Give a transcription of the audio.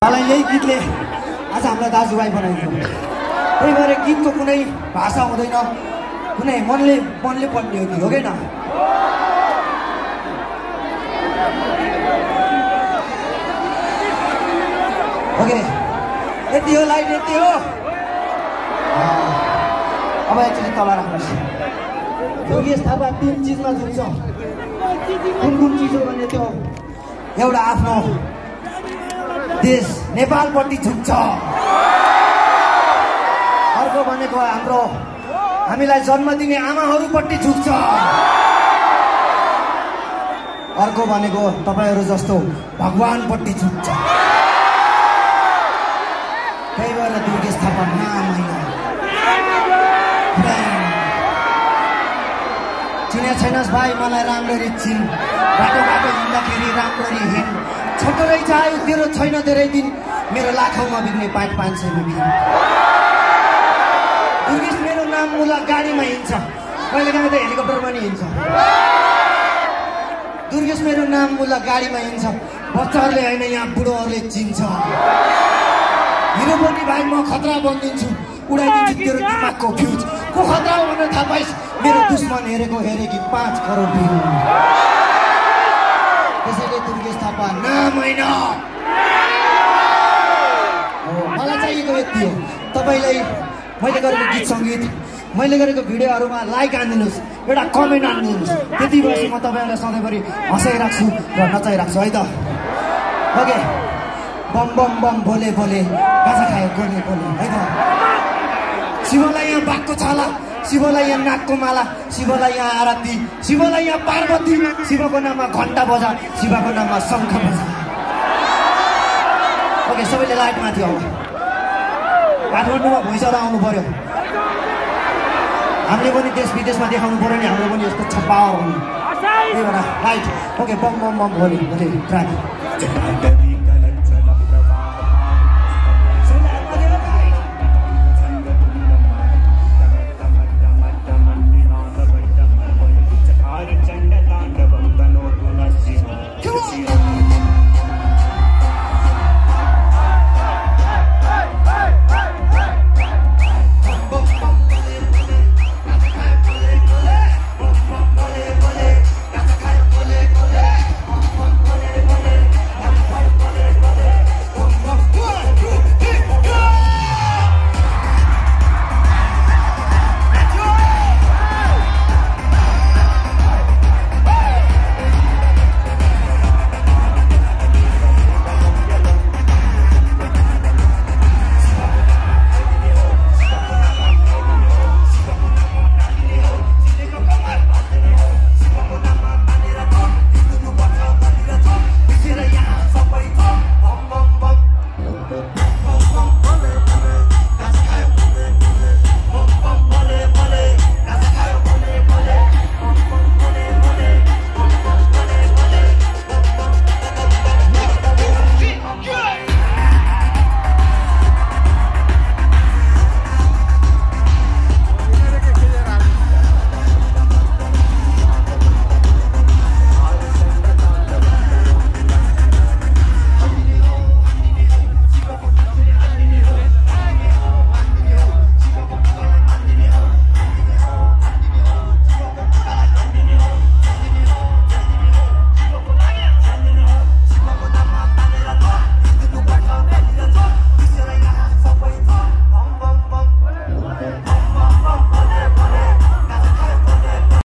मलाई यही गीतले आज हामीलाई दाजुभाइ बनाइदियो। त्यही भएर गीतको कुनै भाषा हुँदैन, कुनै मनले पढ्ने हो कि हो कि न? ओके, यति हो, लाइट यति हो। अब एकचोटि तल राख्नुहोस्। योगेश थापा 3 चिजमा झुक्छ। कुन चिज हो भने त्यो एउटा आफ्नो देश नेपालपट्टि झुक्छ, अर्को भनेको हामीलाई जन्म दिने आमाहरूपट्टि झुक्छ, अर्को भनेको तपाईहरू जस्तो भगवानपट्टि झुक्छ। त्यही भएर योगेश थापा नाम होइन। चिने छैनस् भाइ, मलाई राम्ररी चिन, बाटो हिँड्दाखेरि राम्ररी हिँड। छोटो रहेछ आयो तेरो छैन धेरै दिन, मेरो लाखौँमा बिग्ने 500 दिन। दुर्गेश मेरो नाम मुला गाडीमा हिँड्छ, कहिले काहीँ त हेलिकप्टरमा नि हिँड्छ। दुर्गेश मेरो नाम मुला गाडीमा हिँड्छ, बच्चाहरूले होइन यहाँ बुढोहरूले चिन्छ। हिरो बन्ने भाइ म खतरा बनिदिन्छु, उडाइदिन्छु तेरो दिमागको फ्युज। को खतरा हो भनेर थाहा पाइस्, मेरो दुश्मन हेरेकी 5 करोड भ्यू। त्यसैले दुर्गेश थापा नाम होइन। मलाई चाहिएको यति हो, तपाईँलाई मैले गरेको गीत सङ्गीत, मैले गरेको भिडियोहरूमा लाइक हानिदिनुहोस्, एउटा कमेन्ट हानिदिनुहोस्। त्यति भएपछि म तपाईँहरूलाई सधैँभरि हँसाइराख्छु र नचाइराख्छु है त। ओके, बम बम बम बोले बोले, गाजा खायो गोले गोले है त। शिवलाई यहाँ बाघको छाला, शिवलाई यहाँ नाकको माला, शिवलाई यहाँ आरती, शिवलाई यहाँ पार्वती, शिवको नाममा घन्टा बजा, शिवको नाममा शङ्ख बजा। ओके, सबैले लाइट माथि आऊ। काठमाडौँमा भुइँचालो आउनु पर्यो। हामीले पनि देश विदेशमा देखाउनु पर्यो नि, हाम्रो पनि यस्तो छपावर हुनु। त्यही भएर light. Okay, bomb bomb bomb बोले बोले ट्र्याक।